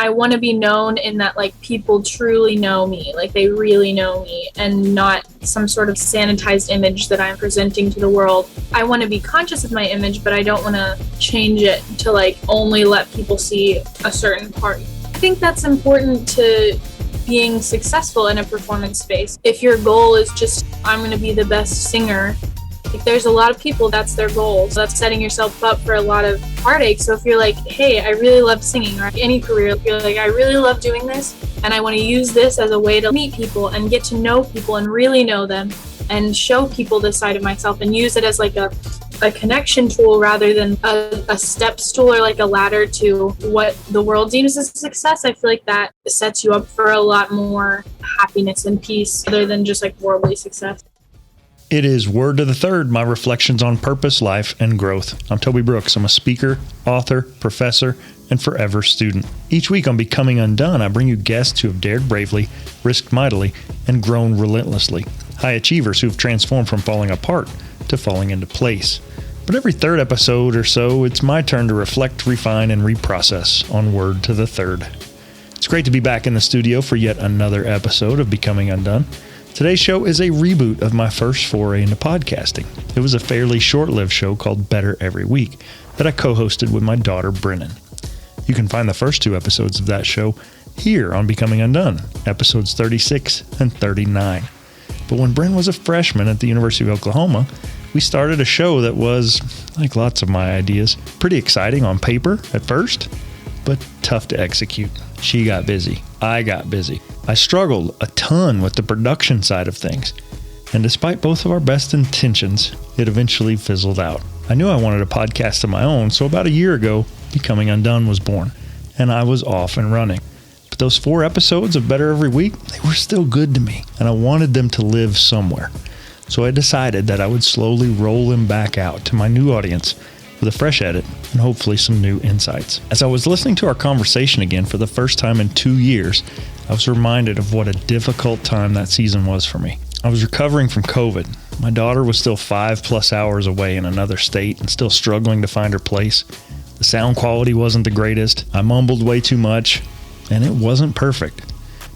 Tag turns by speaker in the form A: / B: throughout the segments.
A: I want to be known in that, like, people truly know me, like they really know me, and not some sort of sanitized image that I'm presenting to the world. I want to be conscious of my image, but I don't want to change it to like only let people see a certain part. I think that's important to being successful in a performance space. If your goal is just, I'm going to be the best singer, like there's a lot of people that's their goal. So that's setting yourself up for a lot of heartache. So if you're like, hey, I really love singing, or any career, you're like, I really love doing this, and I want to use this as a way to meet people and get to know people and really know them and show people this side of myself and use it as like a connection tool rather than a step stool or like a ladder to what the world deems as success. I feel like that sets you up for a lot more happiness and peace other than just like worldly success.
B: It is Word to the Third, my reflections on purpose, life, and growth. I'm Toby Brooks. I'm a speaker, author, professor, and forever student. Each week on Becoming Undone, I bring you guests who have dared bravely, risked mightily, and grown relentlessly. High achievers who have transformed from falling apart to falling into place. But every third episode or so, it's my turn to reflect, refine, and reprocess on Word to the Third. It's great to be back in the studio for yet another episode of Becoming Undone. Today's show is a reboot of my first foray into podcasting. It was a fairly short-lived show called Better Every Week that I co-hosted with my daughter, Brynnan. You can find the first two episodes of that show here on Becoming Undone, episodes 36 and 39. But when Brynn was a freshman at the University of Oklahoma, we started a show that was, like lots of my ideas, pretty exciting on paper at first, but tough to execute. She got busy. I got busy. I struggled a ton with the production side of things. And despite both of our best intentions, it eventually fizzled out. I knew I wanted a podcast of my own, so about a year ago, Becoming Undone was born, and I was off and running. But those 4 episodes of Better Every Week, they were still good to me, and I wanted them to live somewhere. So I decided that I would slowly roll them back out to my new audience with a fresh edit and hopefully some new insights. As I was listening to our conversation again for the first time in 2 years, I was reminded of what a difficult time that season was for me. I was recovering from COVID. My daughter was still 5+ hours away in another state and still struggling to find her place. The sound quality wasn't the greatest. I mumbled way too much, and it wasn't perfect,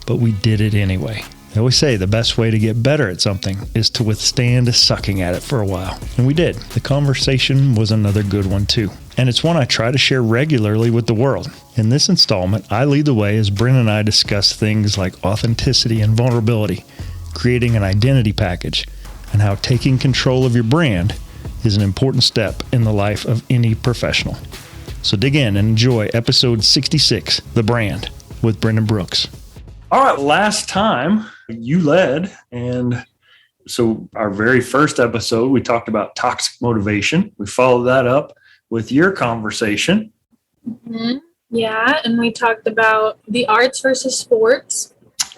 B: but we did it anyway. I always say the best way to get better at something is to withstand sucking at it for a while. And we did. The conversation was another good one too. And it's one I try to share regularly with the world. In this installment, I lead the way as Brynn and I discuss things like authenticity and vulnerability, creating an identity package, and how taking control of your brand is an important step in the life of any professional. So dig in and enjoy episode 66, The Brand, with Brynnan Brooks. All right, last time you led, and so our very first episode, we talked about toxic motivation. We followed that up with your conversation.
A: Mm-hmm. Yeah, and we talked about the arts versus sports.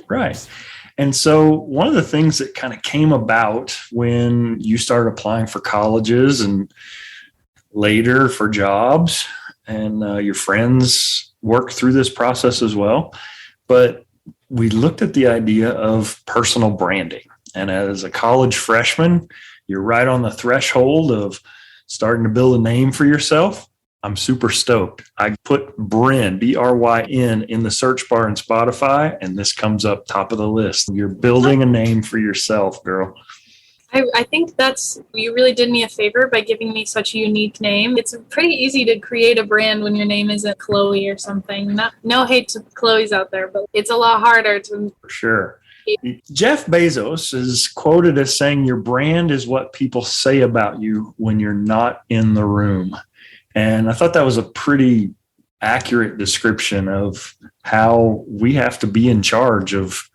B: Right. And so one of the things that kind of came about when you started applying for colleges and later for jobs, and your friends worked through this process as well, but we looked at the idea of personal branding. And as a college freshman, you're right on the threshold of starting to build a name for yourself. I'm super stoked. I put Brynn, B-R-Y-N, in the search bar in Spotify, and this comes up top of the list. You're building a name for yourself, girl.
A: I think you really did me a favor by giving me such a unique name. It's pretty easy to create a brand when your name isn't Chloe or something. No hate to Chloe's out there, but it's a lot harder to...
B: For sure. Jeff Bezos is quoted as saying, your brand is what people say about you when you're not in the room. And I thought that was a pretty accurate description of how we have to be in charge of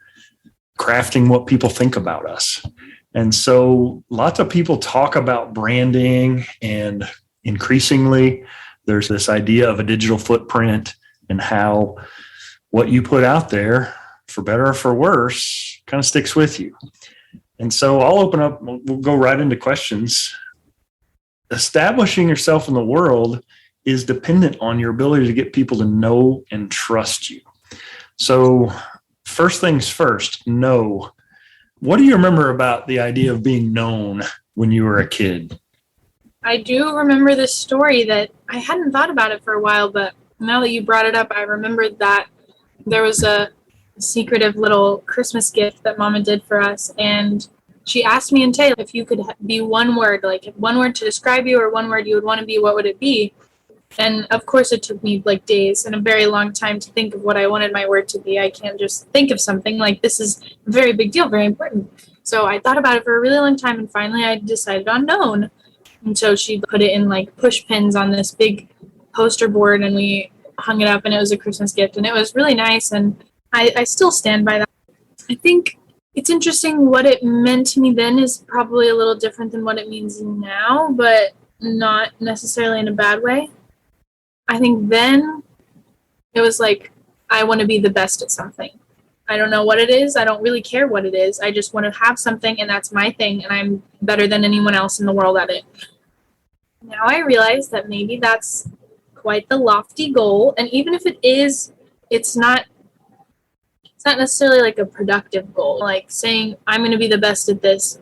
B: crafting what people think about us. And so lots of people talk about branding, and increasingly there's this idea of a digital footprint and how what you put out there, for better or for worse, kind of sticks with you. And so I'll open up, we'll go right into questions. Establishing yourself in the world is dependent on your ability to get people to know and trust you. So first things first, know. What do you remember about the idea of being known when you were a kid?
A: I do remember this story that I hadn't thought about it for a while, but now that you brought it up, I remembered that There was a secretive little Christmas gift that Mama did for us, and she asked me and Tay if you could be one word, like one word to describe you or one word you would want to be, what would it be? And of course it took me like days and a very long time to think of what I wanted my word to be. I can't just think of something. Like, this is a very big deal, very important. So I thought about it for a really long time, and finally I decided on known. And so she put it in like push pins on this big poster board, and we hung it up, and it was a Christmas gift, and it was really nice, and I still stand by that. I think it's interesting what it meant to me then is probably a little different than what it means now, but not necessarily in a bad way. I think then it was like, I want to be the best at something. I don't know what it is. I don't really care what it is. I just want to have something, and that's my thing, and I'm better than anyone else in the world at it. Now I realize that maybe that's quite the lofty goal, and even if it is, it's not necessarily like a productive goal. Like saying I'm going to be the best at this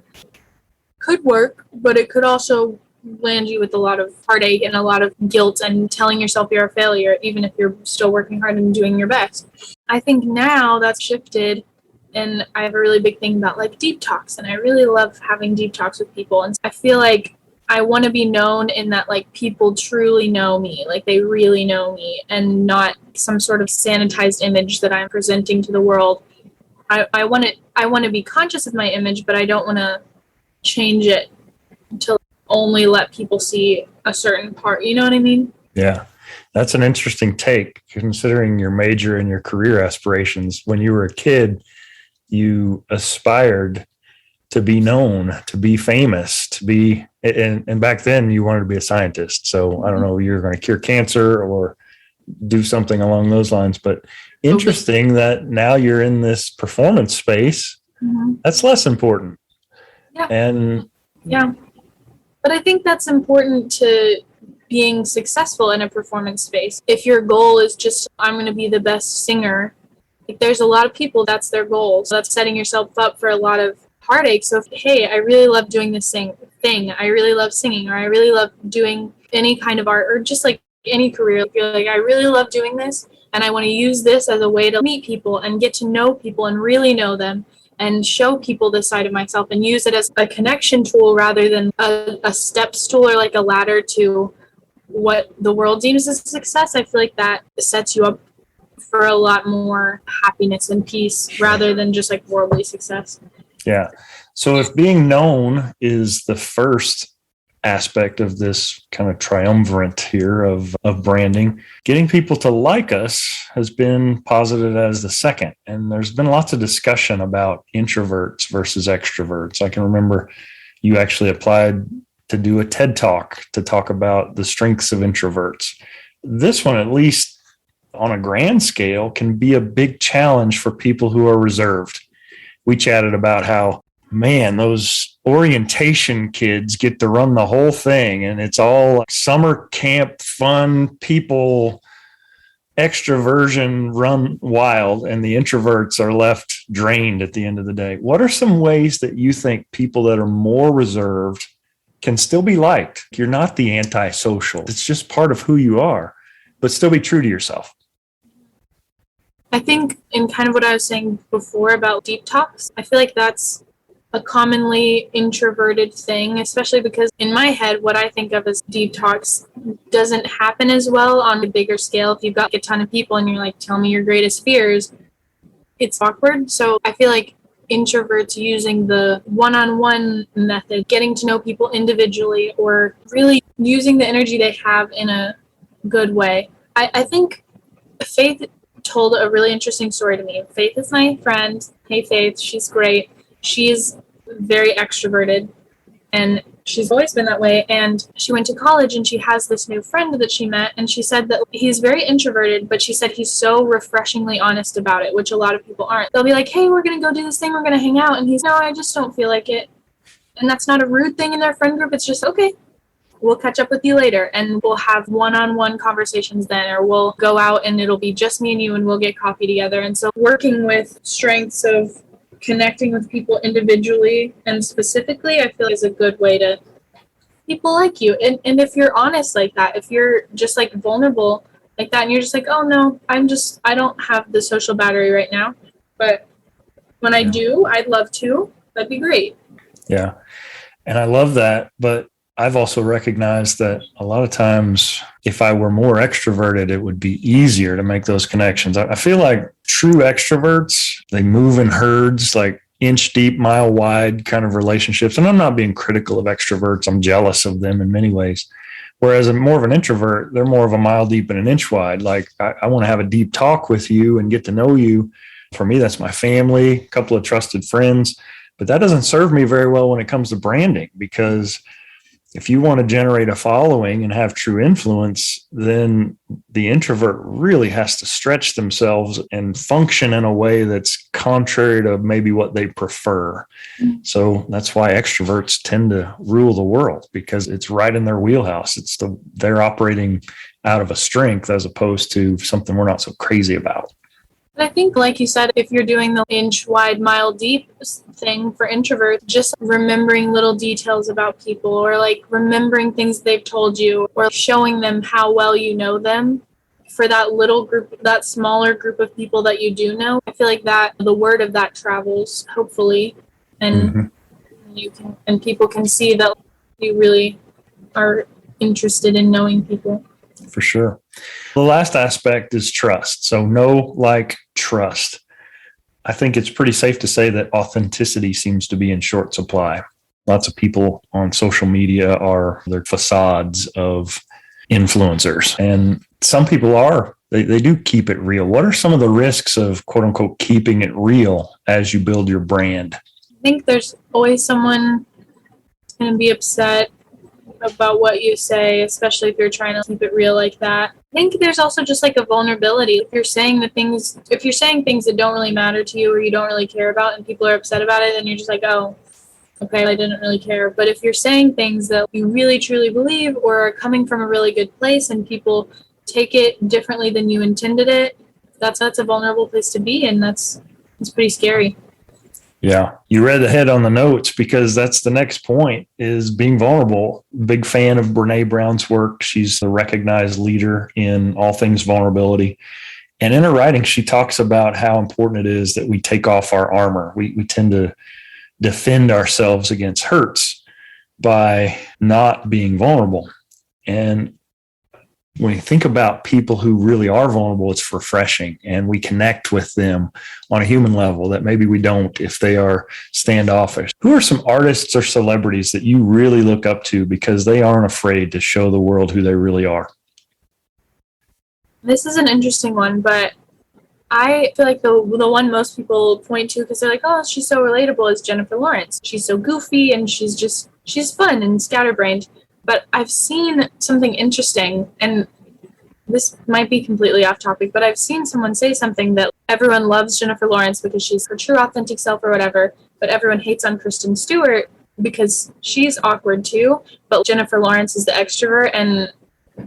A: could work, but it could also land you with a lot of heartache and a lot of guilt and telling yourself you're a failure, even if you're still working hard and doing your best. I think now that's shifted, and I have a really big thing about like deep talks, and I really love having deep talks with people. And I feel like I want to be known in that like people truly know me, like they really know me, and not some sort of sanitized image that I'm presenting to the world. I want to be conscious of my image, but I don't want to change it to only let people see a certain part. You know what I mean?
B: Yeah. That's an interesting take, considering your major and your career aspirations. When you were a kid, you aspired to be known, to be famous, to be, and back then you wanted to be a scientist. So I don't know, you're going to cure cancer or do something along those lines. But interesting that now you're in this performance space. Mm-hmm. That's less important.
A: Yeah.
B: And
A: yeah. But I think that's important to being successful in a performance space. If your goal is just, I'm going to be the best singer, like there's a lot of people, that's their goal. So that's setting yourself up for a lot of heartache. So, hey, I really love doing this thing. I really love singing, or I really love doing any kind of art, or just like any career. You're like, I really love doing this, and I want to use this as a way to meet people and get to know people and really know them, and show people this side of myself, and use it as a connection tool rather than a step stool or like a ladder to what the world deems as success. I feel like that sets you up for a lot more happiness and peace rather than just like worldly success.
B: Yeah. So if being known is the first aspect of this kind of triumvirate here of branding, getting people to like us has been posited as the second. And there's been lots of discussion about introverts versus extroverts. I can remember you actually applied to do a TED Talk to talk about the strengths of introverts. This one, at least on a grand scale, can be a big challenge for people who are reserved. We chatted about how, man, those orientation kids get to run the whole thing, and it's all summer camp fun, people extroversion run wild, and the introverts are left drained at the end of the day. What are some ways that you think people that are more reserved can still be liked? You're not the antisocial. It's just part of who you are, but still be true to yourself.
A: I think in kind of what I was saying before about deep talks, I feel like that's a commonly introverted thing, especially because in my head, what I think of as deep talks doesn't happen as well on a bigger scale. If you've got a ton of people and you're like, tell me your greatest fears, it's awkward. So I feel like introverts using the one-on-one method, getting to know people individually, or really using the energy they have in a good way. I think Faith told a really interesting story to me. Faith is my friend. Hey, Faith, she's great. She's very extroverted, and she's always been that way. And she went to college, and she has this new friend that she met, and she said that he's very introverted, but she said he's so refreshingly honest about it, which a lot of people aren't. They'll be like, hey, we're going to go do this thing, we're going to hang out, and he's, no, I just don't feel like it. And that's not a rude thing in their friend group. It's just, okay, we'll catch up with you later, and we'll have one-on-one conversations then, or we'll go out and it'll be just me and you, and we'll get coffee together. And so working with strengths of connecting with people individually and specifically, I feel is a good way to people like you. And if you're honest like that, if you're just like vulnerable, like that. And you're just like, oh no, I don't have the social battery right now. But when I do, I'd love to. That'd be great.
B: Yeah. And I love that. But I've also recognized that a lot of times if I were more extroverted, it would be easier to make those connections. I feel like true extroverts, they move in herds, like inch deep, mile wide kind of relationships. And I'm not being critical of extroverts. I'm jealous of them in many ways. Whereas I'm more of an introvert, they're more of a mile deep and an inch wide. Like I want to have a deep talk with you and get to know you. For me, that's my family, a couple of trusted friends. But that doesn't serve me very well when it comes to branding, because if you want to generate a following and have true influence, then the introvert really has to stretch themselves and function in a way that's contrary to maybe what they prefer. So that's why extroverts tend to rule the world, because it's right in their wheelhouse. They're operating out of a strength as opposed to something we're not so crazy about.
A: I think, like you said, if you're doing the inch wide, mile deep thing for introverts, just remembering little details about people, or like remembering things they've told you, or showing them how well you know them for that little group, that smaller group of people that you do know. I feel like that the word of that travels, hopefully, and and people can see that you really are interested in knowing people.
B: For sure. The last aspect is trust. So know, like, trust. I think it's pretty safe to say that authenticity seems to be in short supply. Lots of people on social media are their facades of influencers. And some people they do keep it real. What are some of the risks of, quote unquote, keeping it real as you build your brand?
A: I think there's always someone who's going to be upset about what you say, especially if you're trying to keep it real like that. I think there's also just like a vulnerability. If you're saying things that don't really matter to you or you don't really care about, and people are upset about it, then you're just like, oh, okay, I didn't really care. But if you're saying things that you really truly believe or are coming from a really good place and people take it differently than you intended it, that's a vulnerable place to be, and it's pretty scary.
B: Yeah, you read ahead on the notes, because that's the next point, is being vulnerable. Big fan of Brene Brown's work. She's a recognized leader in all things vulnerability. And in her writing, she talks about how important it is that we take off our armor. We tend to defend ourselves against hurts by not being vulnerable. And when you think about people who really are vulnerable, it's refreshing, and we connect with them on a human level that maybe we don't if they are standoffish. Who are some artists or celebrities that you really look up to because they aren't afraid to show the world who they really are?
A: This is an interesting one, but I feel like the one most people point to because they're like, oh, she's so relatable, is Jennifer Lawrence. She's so goofy and she's fun and scatterbrained. But I've seen something interesting, and this might be completely off topic, but I've seen someone say something that everyone loves Jennifer Lawrence because she's her true authentic self or whatever, but everyone hates on Kristen Stewart because she's awkward too, but Jennifer Lawrence is the extrovert and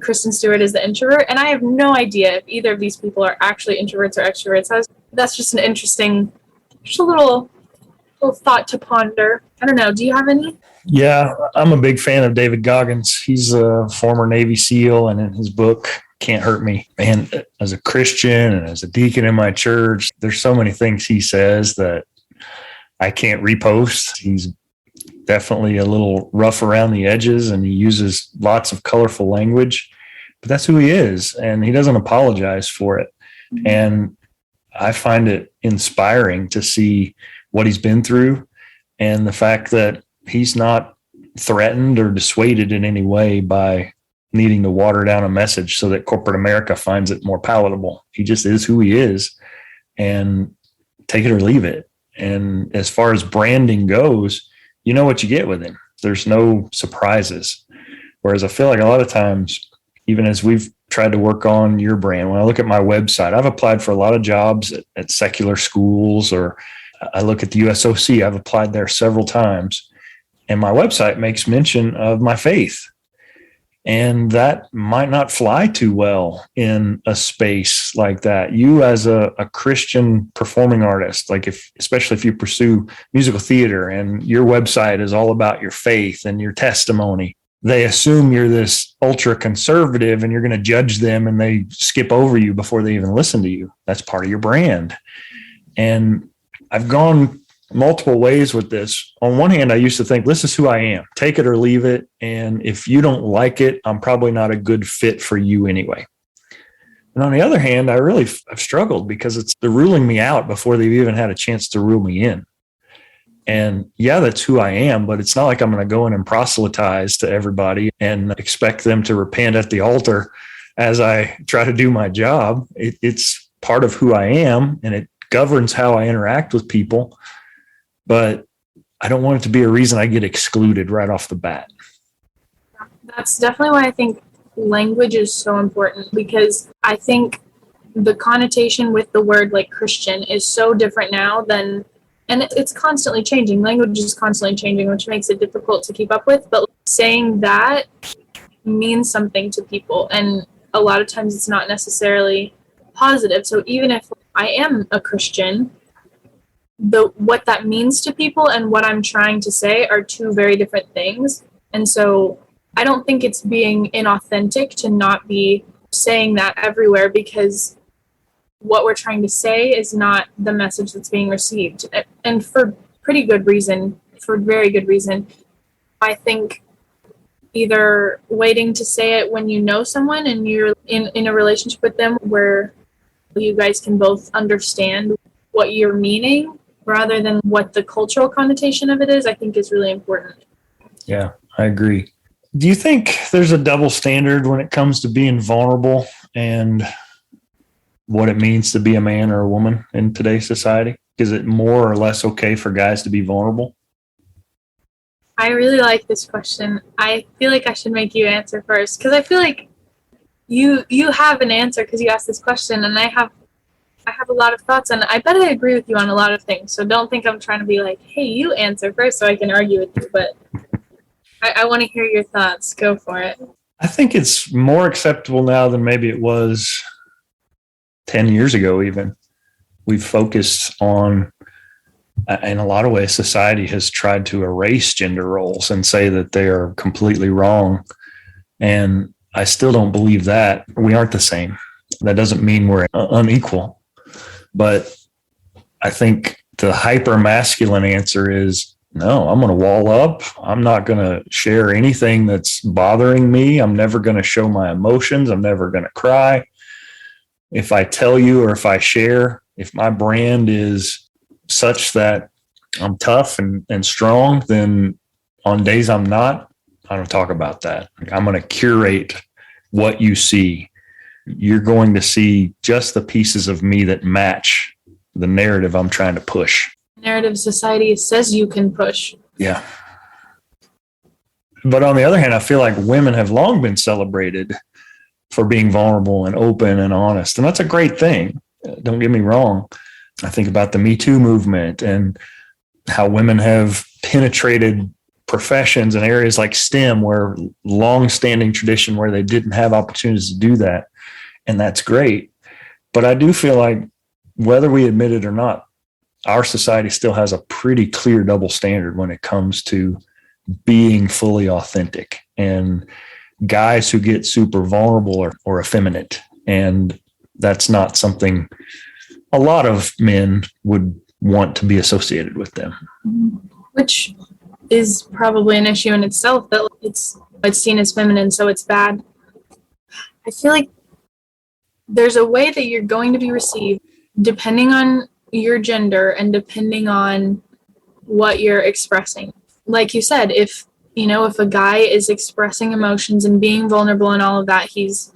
A: Kristen Stewart is the introvert. And I have no idea if either of these people are actually introverts or extroverts. That's just an interesting, just a little thought to ponder. I don't know. Do you have any?
B: Yeah, I'm a big fan of David Goggins. He's a former Navy SEAL, and in his book, Can't Hurt Me. And as a Christian and as a deacon in my church, there's so many things he says that I can't repost. He's definitely a little rough around the edges, and he uses lots of colorful language, but that's who he is, and he doesn't apologize for it. And I find it inspiring to see what he's been through, and the fact that he's not threatened or dissuaded in any way by needing to water down a message so that corporate America finds it more palatable. He just is who he is, and take it or leave it. And as far as branding goes, you know what you get with him. There's no surprises. Whereas I feel like a lot of times, even as we've tried to work on your brand, when I look at my website, I've applied for a lot of jobs at secular schools, or I look at the USOC, I've applied there several times. And my website makes mention of my faith. And that might not fly too well in a space like that. You as a Christian performing artist, especially if you pursue musical theater and your website is all about your faith and your testimony, they assume you're this ultra conservative and you're going to judge them, and they skip over you before they even listen to you. That's part of your brand. And I've gone multiple ways with this. On one hand, I used to think, this is who I am, take it or leave it. And if you don't like it, I'm probably not a good fit for you anyway. And on the other hand, I've struggled because they're ruling me out before they've even had a chance to rule me in. And yeah, that's who I am, but it's not like I'm going to go in and proselytize to everybody and expect them to repent at the altar as I try to do my job. It's part of who I am, and it governs how I interact with people, but I don't want it to be a reason I get excluded right off the bat.
A: That's definitely why I think language is so important, because I think the connotation with the word like Christian is so different now than, and it's constantly changing. Language is constantly changing, which makes it difficult to keep up with. But saying that means something to people. And a lot of times it's not necessarily positive. So even if I am a Christian, what that means to people and what I'm trying to say are two very different things. And so I don't think it's being inauthentic to not be saying that everywhere, because what we're trying to say is not the message that's being received. And for pretty good reason, for very good reason. I think either waiting to say it when you know someone and you're in a relationship with them where you guys can both understand what you're meaning rather than what the cultural connotation of it is, I think is really important.
B: Yeah, I agree. Do you think there's a double standard when it comes to being vulnerable and what it means to be a man or a woman in today's society? Is it more or less okay for guys to be vulnerable?
A: I really like this question. I feel like I should make you answer first, because I feel like you have an answer because you asked this question, and I have a lot of thoughts, and I bet I agree with you on a lot of things. So don't think I'm trying to be like, hey, you answer first so I can argue with you, but I want to hear your thoughts. Go for it.
B: I think it's more acceptable now than maybe it was 10 years ago even. We've focused on, in a lot of ways, society has tried to erase gender roles and say that they are completely wrong. And I still don't believe that. We aren't the same. That doesn't mean we're unequal. But I think the hyper masculine answer is, no, I'm going to wall up. I'm not going to share anything that's bothering me. I'm never going to show my emotions. I'm never going to cry. If I tell you, or if I share, if my brand is such that I'm tough and strong, then on days I'm not, I don't talk about that. I'm going to curate what you see. You're going to see just the pieces of me that match the narrative I'm trying to push.
A: Narrative society says you can push.
B: Yeah. But on the other hand, I feel like women have long been celebrated for being vulnerable and open and honest. And that's a great thing. Don't get me wrong. I think about the Me Too movement and how women have penetrated professions in areas like STEM, where long-standing tradition where they didn't have opportunities to do that. And that's great. But I do feel like, whether we admit it or not, our society still has a pretty clear double standard when it comes to being fully authentic, and guys who get super vulnerable or effeminate. And that's not something a lot of men would want to be associated with them.
A: Which is probably an issue in itself, that it's seen as feminine, so it's bad. I feel like there's a way that you're going to be received depending on your gender and depending on what you're expressing. Like you said, if a guy is expressing emotions and being vulnerable and all of that, he's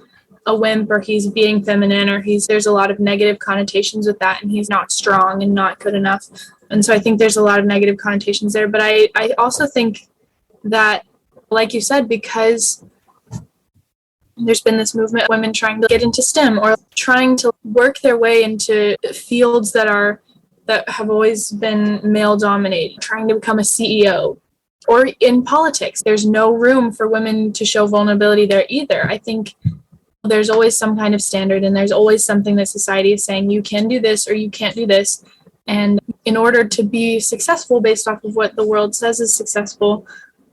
A: a wimp, or he's being feminine, or there's a lot of negative connotations with that, and he's not strong and not good enough. And so I think there's a lot of negative connotations there. But I also think that, like you said, because there's been this movement of women trying to get into STEM or trying to work their way into fields that have always been male dominated, trying to become a CEO, or in politics. There's no room for women to show vulnerability there either. I think there's always some kind of standard, and there's always something that society is saying, you can do this or you can't do this. And in order to be successful based off of what the world says is successful,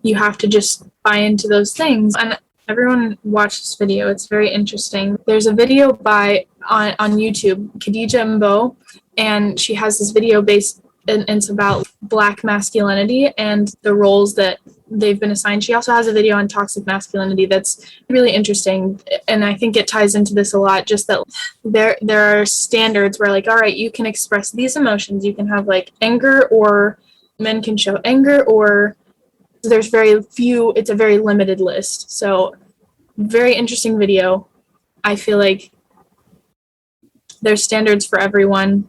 A: you have to just buy into those things. And everyone watch this video. It's very interesting. There's a video on YouTube, Khadija Mbo, and she has this video and it's about Black masculinity and the roles that they've been assigned. She also has a video on toxic masculinity that's really interesting, and I think it ties into this a lot, just that there are standards where, like, all right, you can express these emotions. You can have like anger, or men can show anger, or there's very few, it's a very limited list. So very interesting video. I feel like there's standards for everyone,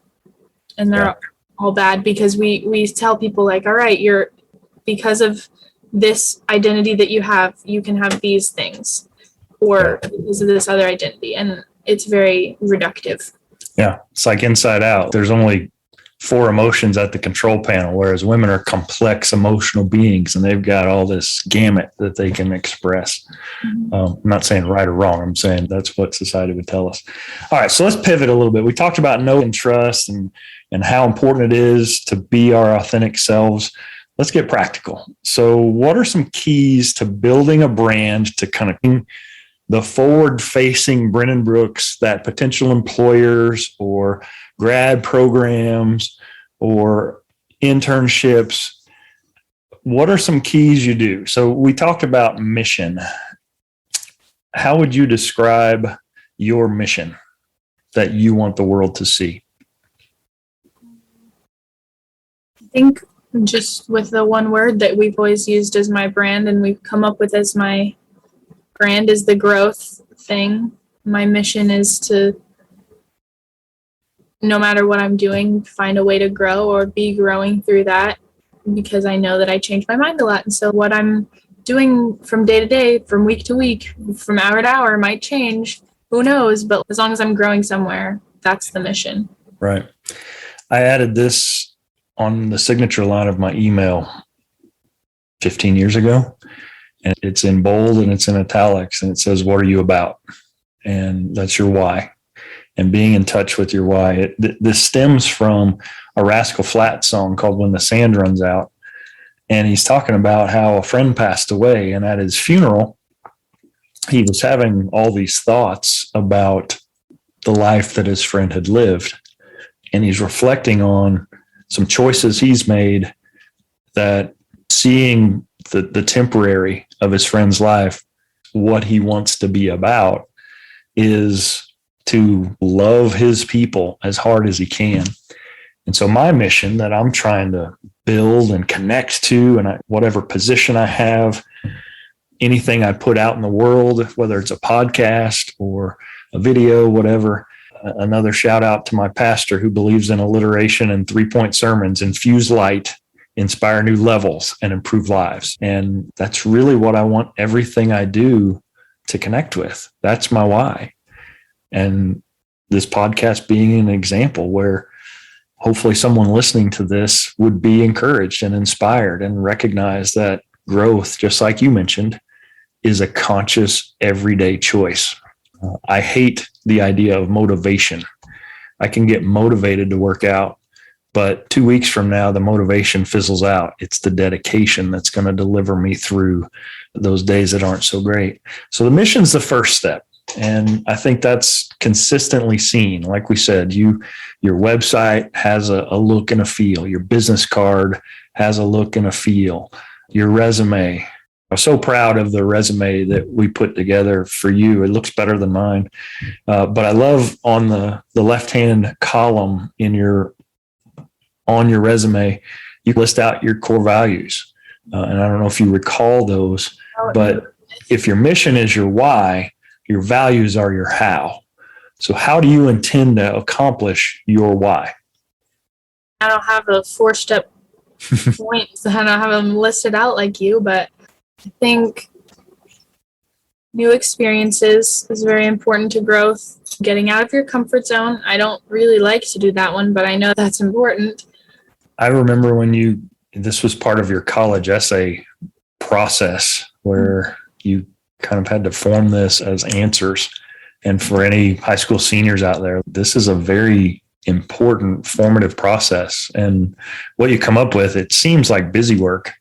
A: and they're all bad, because we tell people, like, all right, because of this identity that you have, you can have these things, or because of this other identity, and it's very reductive.
B: Yeah, it's like Inside Out. There's only 4 emotions at the control panel, whereas women are complex emotional beings, and they've got all this gamut that they can express. Mm-hmm. I'm not saying right or wrong. I'm saying that's what society would tell us. All right, so let's pivot a little bit. We talked about know and trust and how important it is to be our authentic selves. Let's get practical. So what are some keys to building a brand to kind of the forward-facing Brynnan Brooks that potential employers or grad programs or internships, what are some keys you do? So we talked about mission. How would you describe your mission that you want the world to see?
A: I think just with the one word that we've always used as my brand, and we've come up with as my brand, is the growth thing. My mission is to, no matter what I'm doing, find a way to grow or be growing through that, because I know that I change my mind a lot. And so what I'm doing from day to day, from week to week, from hour to hour might change. Who knows? But as long as I'm growing somewhere, that's the mission.
B: Right. I added this on the signature line of my email 15 years ago, and it's in bold and it's in italics, and it says, "What are you about?" And that's your why. And being in touch with your why. This stems from a Rascal Flatts song called "When the Sand Runs Out." And he's talking about how a friend passed away, and at his funeral, he was having all these thoughts about the life that his friend had lived. And he's reflecting on some choices he's made, that seeing the temporary of his friend's life, what he wants to be about is to love his people as hard as he can. And so my mission that I'm trying to build and connect to, and whatever position I have, anything I put out in the world, whether it's a podcast or a video, whatever. Another shout out to my pastor who believes in alliteration and 3-point sermons: infuse light, inspire new levels, and improve lives. And that's really what I want everything I do to connect with. That's my why. And this podcast being an example where hopefully someone listening to this would be encouraged and inspired and recognize that growth, just like you mentioned, is a conscious everyday choice. I hate the idea of motivation. I can get motivated to work out, but 2 weeks from now, the motivation fizzles out. It's the dedication that's going to deliver me through those days that aren't so great. So the mission's the first step. And I think that's consistently seen. Like we said, your website has a look and a feel. Your business card has a look and a feel. Your resume. I'm so proud of the resume that we put together for you. It looks better than mine. But I love on the left-hand column on your resume, you list out your core values. And I don't know if you recall those, but if your mission is your why, your values are your how. So how do you intend to accomplish your why?
A: I don't have a 4-step points. I don't have them listed out like you, but I think new experiences is very important to growth. Getting out of your comfort zone. I don't really like to do that one, but I know that's important.
B: I remember when this was part of your college essay process where you kind of had to form this as answers. And for any high school seniors out there, this is a very important formative process. And what you come up with, it seems like busy work,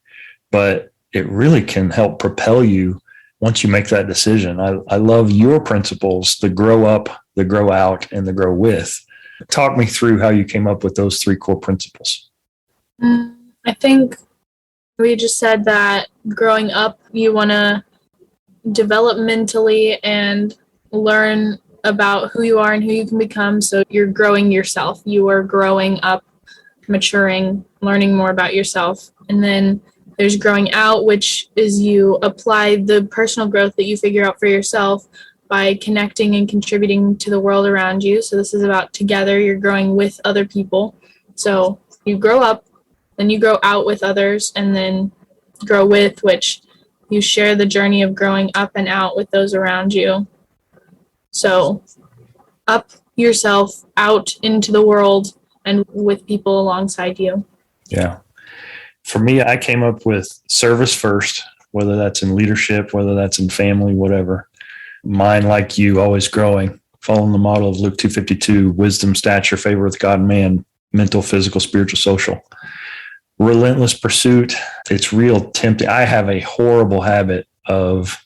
B: but it really can help propel you once you make that decision. I love your principles, the grow up, the grow out, and the grow with. Talk me through how you came up with those 3 core principles.
A: I think we just said that growing up, you want to develop mentally and learn about who you are and who you can become. So you're growing yourself. You are growing up, maturing, learning more about yourself. And then there's growing out, which is you apply the personal growth that you figure out for yourself by connecting and contributing to the world around you. So this is about together. You're growing with other people. So you grow up, then you grow out with others, and then grow with, which you share the journey of growing up and out with those around you. So up yourself, out into the world, and with people alongside you.
B: Yeah. For me, I came up with service first, whether that's in leadership, whether that's in family, whatever. Mine, like you, always growing, following the model of Luke 2:52, wisdom, stature, favor with God and man, mental, physical, spiritual, social. Relentless pursuit. It's real tempting. I have a horrible habit of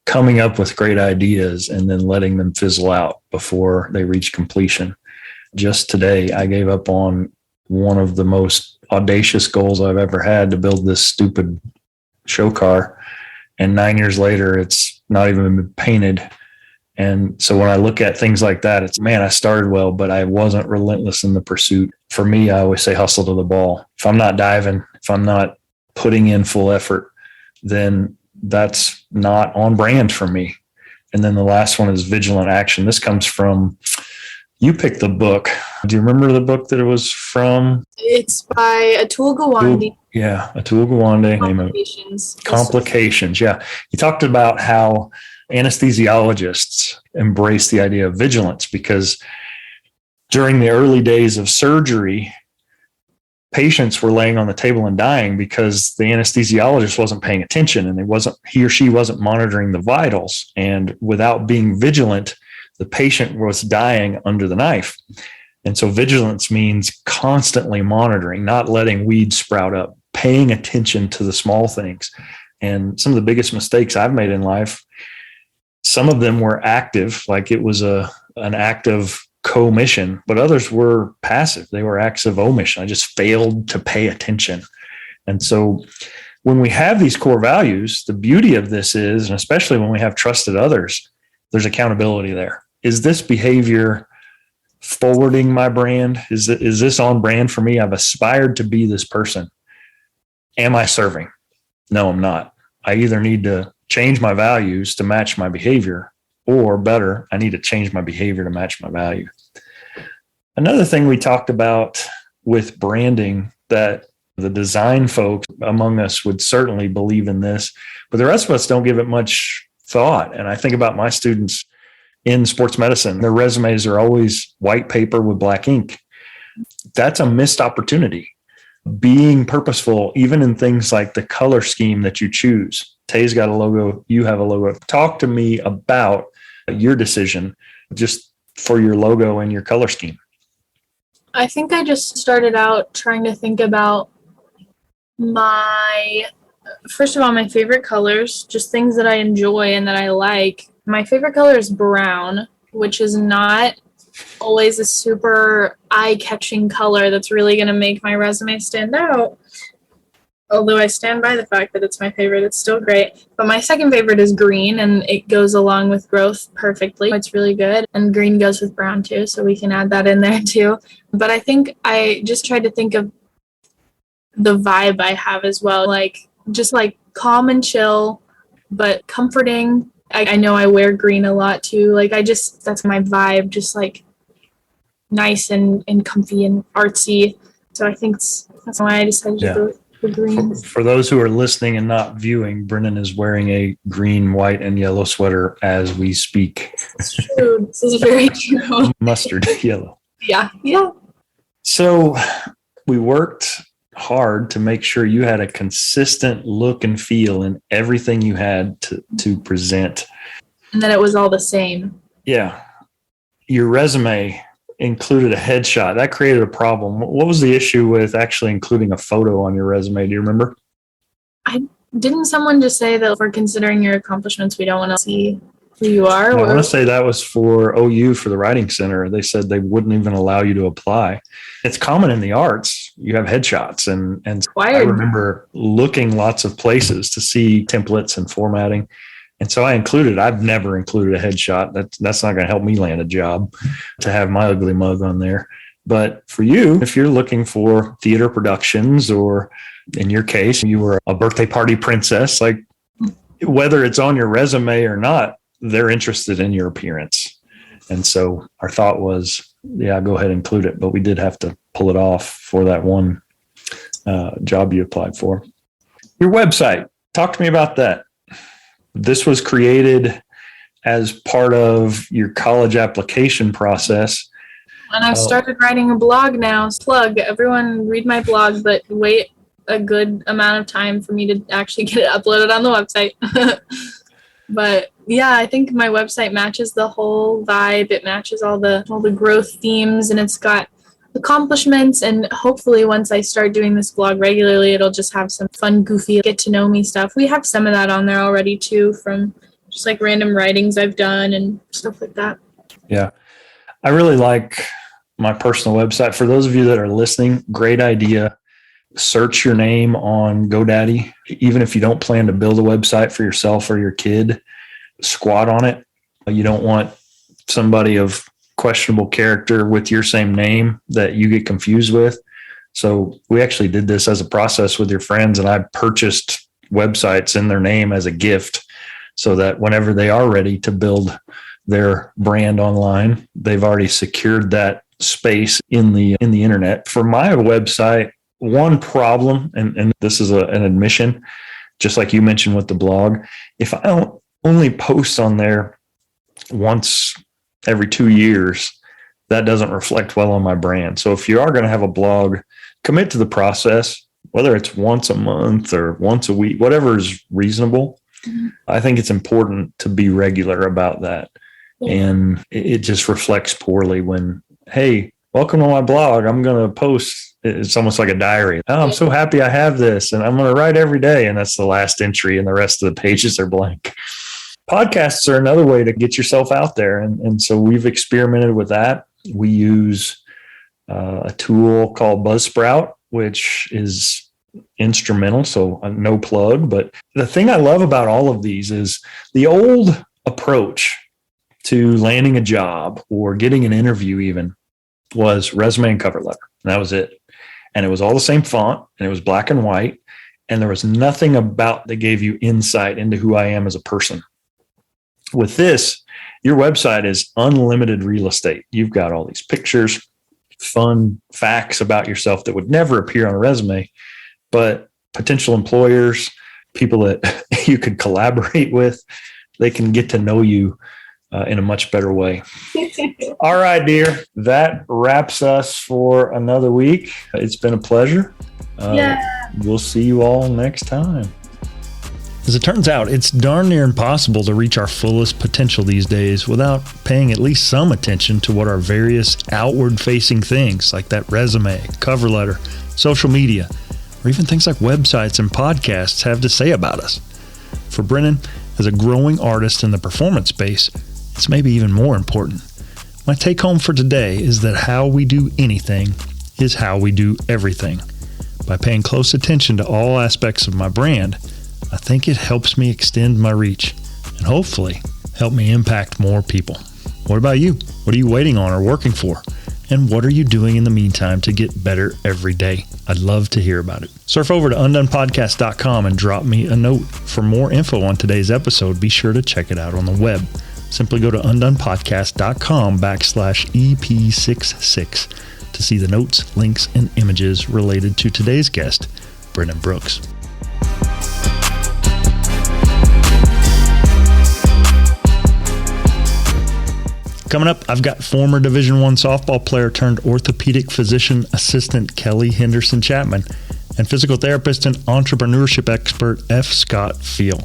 B: coming up with great ideas and then letting them fizzle out before they reach completion. Just today, I gave up on one of the most audacious goals I've ever had, to build this stupid show car. And 9 years later, it's not even been painted. And so when I look at things like that, it's, man, I started well, but I wasn't relentless in the pursuit. For me, I always say hustle to the ball. If I'm not diving, if I'm not putting in full effort, then that's not on brand for me. And then the last one is vigilant action. This comes from, you picked the book. Do you remember the book that it was from?
A: It's by Atul Gawande.
B: Yeah, Atul Gawande. Complications. Yeah. He talked about how anesthesiologists embrace the idea of vigilance, because during the early days of surgery, patients were laying on the table and dying because the anesthesiologist wasn't paying attention, and he or she wasn't monitoring the vitals. And without being vigilant, the patient was dying under the knife. And so vigilance means constantly monitoring, not letting weeds sprout up, paying attention to the small things. And some of the biggest mistakes I've made in life, some of them were active, like it was an act of commission, but others were passive. They were acts of omission. I just failed to pay attention. And so when we have these core values, the beauty of this is, and especially when we have trusted others, there's accountability there. Is this behavior forwarding my brand? Is this on brand for me? I've aspired to be this person. Am I serving? No, I'm not. I either need to change my values to match my behavior, or better, I need to change my behavior to match my value. Another thing we talked about with branding, that the design folks among us would certainly believe in this, but the rest of us don't give it much thought. And I think about my students in sports medicine, their resumes are always white paper with black ink. That's a missed opportunity. Being purposeful, even in things like the color scheme that you choose. Tay's got a logo, you have a logo. Talk to me about your decision just for your logo and your color scheme.
A: I think I just started out trying to think about first of all, my favorite colors, just things that I enjoy and that I like. My favorite color is brown, which is not always a super eye-catching color that's really going to make my resume stand out. Although I stand by the fact that it's my favorite, it's still great. But my second favorite is green, and it goes along with growth perfectly. It's really good. And green goes with brown too, so we can add that in there too. But I think I just tried to think of the vibe I have as well, just calm and chill, but comforting. I know I wear green a lot too. That's my vibe, just nice and comfy and artsy. So I think that's why I decided to go with green.
B: For those who are listening and not viewing, Brynnan is wearing a green, white, and yellow sweater as we speak.
A: It's true. This is very true.
B: Mustard yellow.
A: Yeah.
B: So we worked hard to make sure you had a consistent look and feel in everything you had to present.
A: And then it was all the same.
B: Yeah. Your resume included a headshot. That created a problem. What was the issue with actually including a photo on your resume? Do you remember?
A: I Didn't someone just say that for considering your accomplishments, we don't want to see who you are?
B: I want to say that was for OU, for the Writing Center. They said they wouldn't even allow you to apply. It's common in the arts. You have headshots, and I remember looking lots of places to see templates and formatting. And so I've never included a headshot. That's not going to help me land a job to have my ugly mug on there. But for you, if you're looking for theater productions, or in your case, you were a birthday party princess, like whether it's on your resume or not, they're interested in your appearance. And so our thought was, yeah, go ahead and include it. But we did have to pull it off for that one job you applied for. Your website, talk to me about that. This was created as part of your college application process.
A: And I've started writing a blog now. Plug, everyone read my blog, but wait a good amount of time for me to actually get it uploaded on the website. But yeah, I think my website matches the whole vibe. It matches all the growth themes, and it's got accomplishments. And hopefully once I start doing this blog regularly, it'll just have some fun, goofy, get to know me stuff. We have some of that on there already too, from just like random writings I've done and stuff like that.
B: Yeah. I really like my personal website. For those of you that are listening, great idea. Search your name on GoDaddy. Even if you don't plan to build a website for yourself or your kid, squat on it. You don't want somebody of questionable character with your same name that you get confused with. So we actually did this as a process with your friends, and I purchased websites in their name as a gift so that whenever they are ready to build their brand online, they've already secured that space in the internet. For my website, one problem, and this is an admission, just like you mentioned with the blog, if I don't only post on there once every 2 years, that doesn't reflect well on my brand. So if you are going to have a blog, commit to the process, whether it's once a month or once a week, whatever is reasonable. Mm-hmm. I think it's important to be regular about that. Yeah. And it just reflects poorly when, hey, welcome to my blog. I'm going to post. It's almost like a diary. Oh, I'm so happy I have this, and I'm going to write every day. And that's the last entry, and the rest of the pages are blank. Podcasts are another way to get yourself out there. And so we've experimented with that. We use a tool called Buzzsprout, which is instrumental. So no plug. But the thing I love about all of these is the old approach to landing a job or getting an interview even was resume and cover letter. And that was it. And it was all the same font, and it was black and white. And there was nothing about that gave you insight into who I am as a person. With this, your website is unlimited real estate. You've got all these pictures, fun facts about yourself that would never appear on a resume, but potential employers, people that you could collaborate with, they can get to know you in a much better way. All right, dear. That wraps us for another week. It's been a pleasure. We'll see you all next time. As it turns out, it's darn near impossible to reach our fullest potential these days without paying at least some attention to what our various outward-facing things like that resume, cover letter, social media, or even things like websites and podcasts have to say about us. For Brynnan, as a growing artist in the performance space, it's maybe even more important. My take home for today is that how we do anything is how we do everything. By paying close attention to all aspects of my brand, I think it helps me extend my reach and hopefully help me impact more people. What about you? What are you waiting on or working for? And what are you doing in the meantime to get better every day? I'd love to hear about it. Surf over to undonepodcast.com and drop me a note. For more info on today's episode, be sure to check it out on the web. Simply go to undonepodcast.com/EP66 to see the notes, links, and images related to today's guest, Brynnan Brooks. Coming up, I've got former Division I softball player turned orthopedic physician assistant Kelly Henderson Chapman and physical therapist and entrepreneurship expert F. Scott Feel.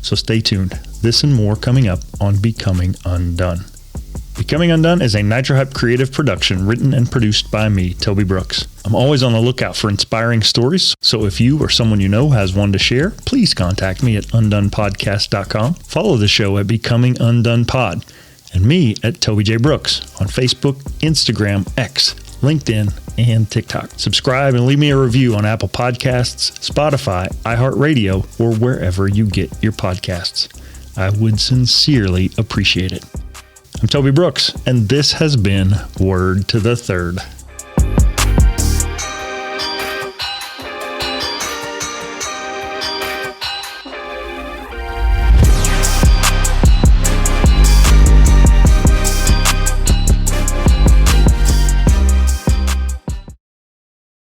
B: So stay tuned. This and more coming up on Becoming Undone. Becoming Undone is a Nitro Hype creative production written and produced by me, Toby Brooks. I'm always on the lookout for inspiring stories, so if you or someone you know has one to share, please contact me at undonepodcast.com. Follow the show at Becoming Undone Pod, and me at Toby J. Brooks on Facebook, Instagram, X, LinkedIn, and TikTok. Subscribe and leave me a review on Apple Podcasts, Spotify, iHeartRadio, or wherever you get your podcasts. I would sincerely appreciate it. I'm Toby Brooks, and this has been Word to the Third.